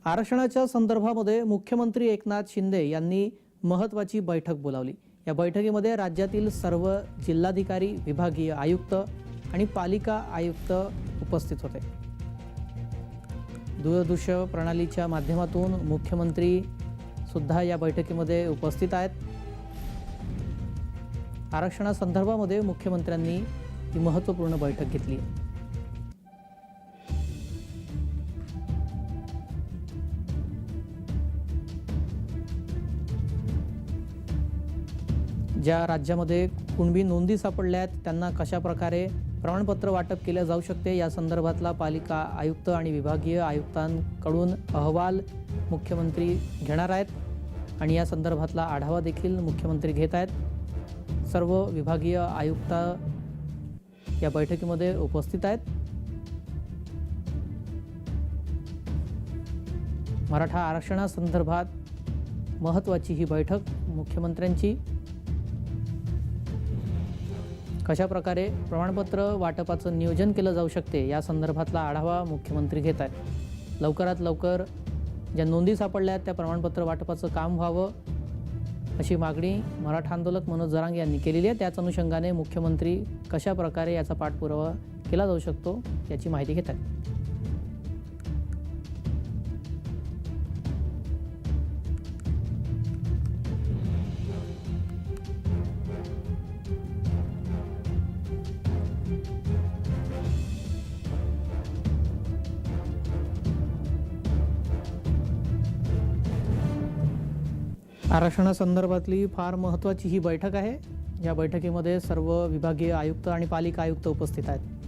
आरक्षणाच्या संदर्भामध्ये मुख्यमंत्री एकनाथ शिंदे यांनी महत्त्वाची बैठक बोलावली। या बैठकीमध्ये राज्यातील सर्व जिल्हाधिकारी, विभागीय आयुक्त आणि पालिका आयुक्त उपस्थित होते। दूरदृश्य प्रणालीच्या माध्यमातून मुख्यमंत्री सुद्धा या बैठकीमध्ये उपस्थित आहेत। आरक्षणासंदर्भामध्ये मुख्यमंत्र्यांनी ही महत्त्वपूर्ण बैठक घेतली। ज्या राज्यामध्ये कुणबी नोंदी सापडल्या आहेत त्यांना कशा प्रकारे प्रमाणपत्र वाटप केले जाऊ शकते या संदर्भातला पालिका आयुक्त आणि विभागीय आयुक्तांकडून अहवाल मुख्यमंत्री घेणार आहेत आणि या संदर्भातला आढावा देखील मुख्यमंत्री घेत आहेत। सर्व विभागीय आयुक्त या बैठकीमध्ये उपस्थित आहेत। मराठा आरक्षणासंदर्भात महत्त्वाची ही बैठक मुख्यमंत्र्यांची। कशा प्रकारे प्रमाणपत्र वाटपाचं नियोजन केलं जाऊ शकते या संदर्भातला आढावा मुख्यमंत्री घेत आहेत। लवकरात लवकर ज्या नोंदी सापडल्या आहेत त्या प्रमाणपत्र वाटपाचं काम व्हावं अशी मागणी मराठा आंदोलक मनोज जरांगे यांनी केलेली आहे। त्याच अनुषंगाने मुख्यमंत्री कशा प्रकारे याचा पाठपुरावा केला जाऊ शकतो याची माहिती घेत आहेत। आरक्षणासंदर्भातली फार महत्त्वाची ही बैठक आहे। या बैठकीमध्ये सर्व विभागीय आयुक्त आणि पालिका आयुक्त उपस्थित आहेत।